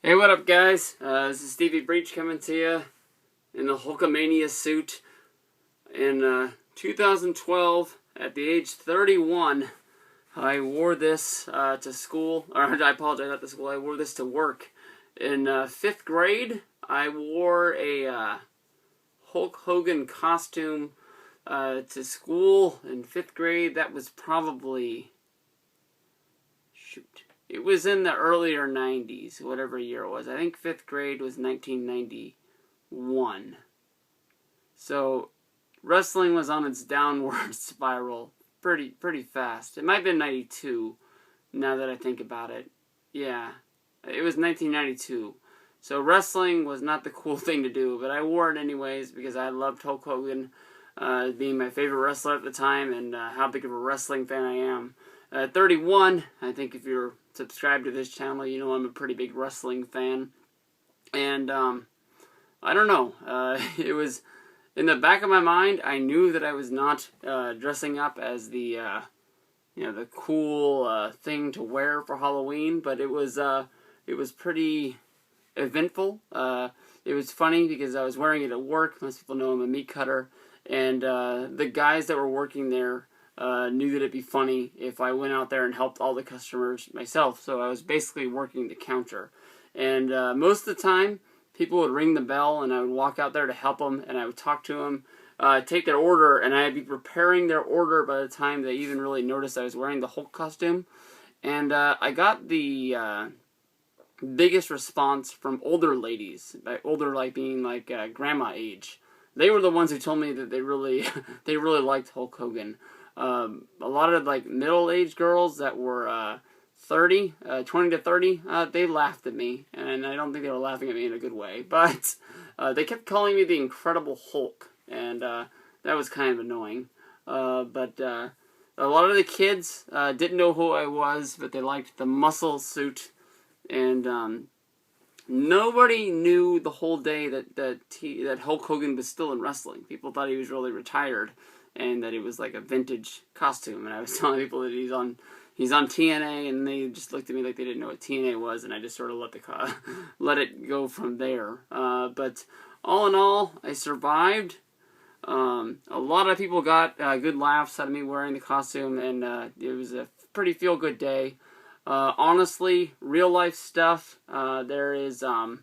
Hey, what up, guys? This is steviebreech coming to you in the Hulkamania suit. In 2012, at the age 31, I wore this to school. Or I apologize, not to school. I wore this to work. In 5th grade, I wore a Hulk Hogan costume to school. In 5th grade, that was probably... It was in the earlier 90s, whatever year it was. I think 5th grade was 1991. So, wrestling was on its downward spiral pretty fast. It might have been 92, now that I think about it. Yeah, it was 1992. So, wrestling was not the cool thing to do, but I wore it anyways because I loved Hulk Hogan being my favorite wrestler at the time and how big of a wrestling fan I am. 31, I think if you're subscribed to this channel, you know I'm a pretty big wrestling fan. And, I don't know, it was, in the back of my mind, I knew that I was not dressing up as the, the cool thing to wear for Halloween, but it was pretty eventful. It was funny because I was wearing it at work. Most people know I'm a meat cutter. And the guys that were working there knew that it'd be funny if I went out there and helped all the customers myself. So I was basically working the counter. And most of the time, people would ring the bell and I would walk out there to help them and I would talk to them, take their order, and I'd be preparing their order by the time they even really noticed I was wearing the Hulk costume. And I got the biggest response from older ladies, by older like being like grandma age. They were the ones who told me that they really liked Hulk Hogan. A lot of like middle-aged girls that were 20 to 30, they laughed at me, and I don't think they were laughing at me in a good way, but they kept calling me the Incredible Hulk, and that was kind of annoying. But a lot of the kids didn't know who I was, but they liked the muscle suit, and nobody knew the whole day that Hulk Hogan was still in wrestling. People thought he was really retired, and that it was like a vintage costume. And I was telling people that he's on TNA, and they just looked at me like they didn't know what TNA was, and I just sort of let it go from there. But all in all, I survived. A lot of people got good laughs out of me wearing the costume, and it was a pretty feel-good day. Honestly, real life stuff, there is a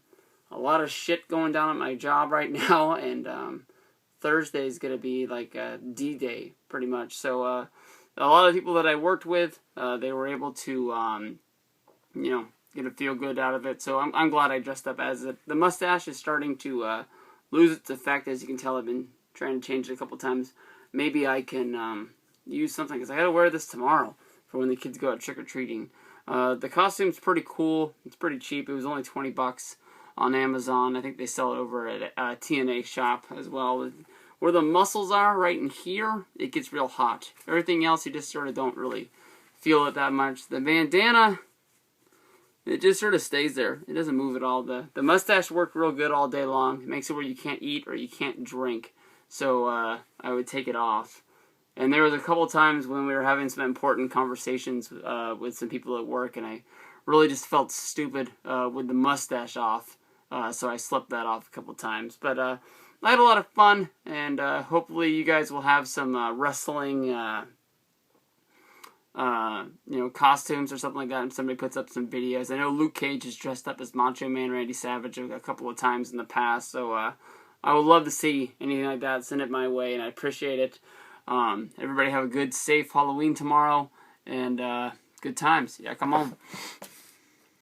lot of shit going down at my job right now, and Thursday is going to be like a D-Day, pretty much. So a lot of people that I worked with, they were able to, get a feel-good out of it. So I'm glad I dressed up as it. The mustache is starting to lose its effect. As you can tell, I've been trying to change it a couple times. Maybe I can use something, because I got to wear this tomorrow for when the kids go out trick-or-treating. The costume's pretty cool. It's pretty cheap. It was only 20 bucks on Amazon. I think they sell it over at a TNA shop as well. Where the muscles are, right in here, it gets real hot. Everything else, you just sort of don't really feel it that much. The bandana, it just sort of stays there. It doesn't move at all. The mustache worked real good all day long. It makes it where you can't eat or you can't drink. So I would take it off. And there was a couple times when we were having some important conversations with some people at work, and I really just felt stupid with the mustache off. So I slipped that off a couple times. But I had a lot of fun, and hopefully you guys will have some wrestling, costumes or something like that, and somebody puts up some videos. I know Luke Cage has dressed up as Macho Man Randy Savage a couple of times in the past, so I would love to see anything like that. Send it my way, and I appreciate it. Everybody have a good, safe Halloween tomorrow, and good times. Yeah, come on.